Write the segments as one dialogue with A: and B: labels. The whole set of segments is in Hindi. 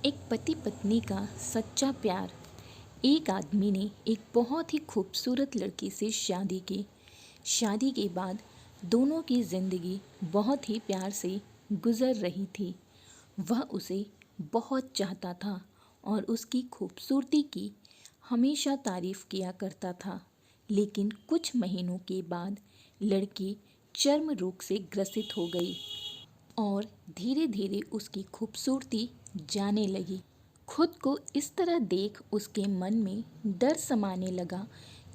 A: एक पति पत्नी का सच्चा प्यार। एक आदमी ने एक बहुत ही खूबसूरत लड़की से शादी की। शादी के बाद दोनों की जिंदगी बहुत ही प्यार से गुजर रही थी। वह उसे बहुत चाहता था और उसकी खूबसूरती की हमेशा तारीफ किया करता था। लेकिन कुछ महीनों के बाद लड़की चर्म रोग से ग्रसित हो गई और धीरे धीरे उसकी खूबसूरती जाने लगी। खुद को इस तरह देख उसके मन में डर समाने लगा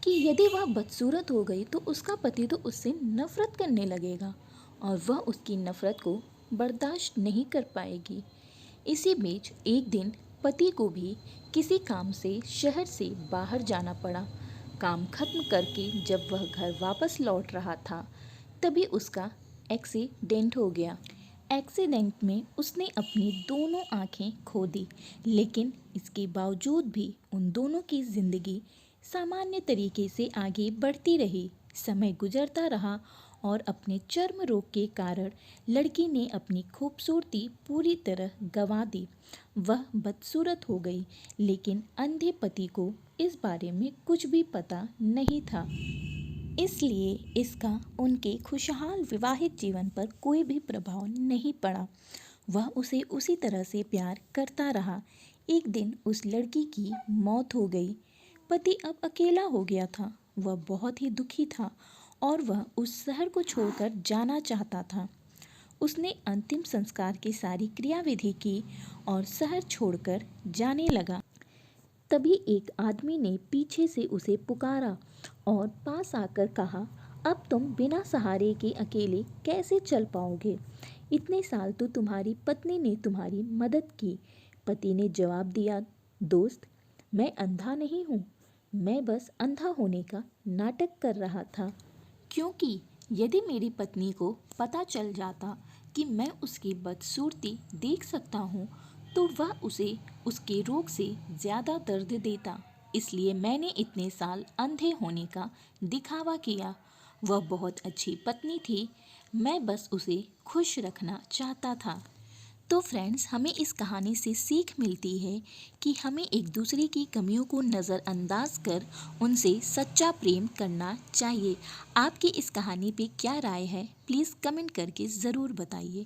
A: कि यदि वह बदसूरत हो गई तो उसका पति तो उससे नफरत करने लगेगा और वह उसकी नफरत को बर्दाश्त नहीं कर पाएगी। इसी बीच एक दिन पति को भी किसी काम से शहर से बाहर जाना पड़ा। काम खत्म करके जब वह घर वापस लौट रहा था तभी उसका एक्सीडेंट हो गया। एक्सीडेंट में उसने अपनी दोनों आंखें खो दी, लेकिन इसके बावजूद भी उन दोनों की जिंदगी सामान्य तरीके से आगे बढ़ती रही। समय गुजरता रहा और अपने चर्म रोग के कारण लड़की ने अपनी खूबसूरती पूरी तरह गंवा दी। वह बदसूरत हो गई, लेकिन अंधे पति को इस बारे में कुछ भी पता नहीं था। इसलिए इसका उनके खुशहाल विवाहित जीवन पर कोई भी प्रभाव नहीं पड़ा। वह उसे उसी तरह से प्यार करता रहा। एक दिन उस लड़की की मौत हो गई। पति अब अकेला हो गया था। वह बहुत ही दुखी था और वह उस शहर को छोड़कर जाना चाहता था। उसने अंतिम संस्कार की सारी क्रियाविधि की और शहर छोड़कर जाने लगा। तभी एक आदमी ने पीछे से उसे पुकारा और पास आकर कहा, अब तुम बिना सहारे के अकेले कैसे चल पाओगे? इतने साल तो तुम्हारी पत्नी ने तुम्हारी मदद की। पति ने जवाब दिया, दोस्त, मैं अंधा नहीं हूँ, मैं बस अंधा होने का नाटक कर रहा था। क्योंकि यदि मेरी पत्नी को पता चल जाता कि मैं उसकी बदसूरती देख सकता हूँ तो वह उसे उसके रोग से ज़्यादा दर्द देता। इसलिए मैंने इतने साल अंधे होने का दिखावा किया। वह बहुत अच्छी पत्नी थी, मैं बस उसे खुश रखना चाहता था। तो फ्रेंड्स, हमें इस कहानी से सीख मिलती है कि हमें एक दूसरे की कमियों को नज़रअंदाज कर उनसे सच्चा प्रेम करना चाहिए। आपकी इस कहानी पे क्या राय है? प्लीज़ कमेंट करके ज़रूर बताइए।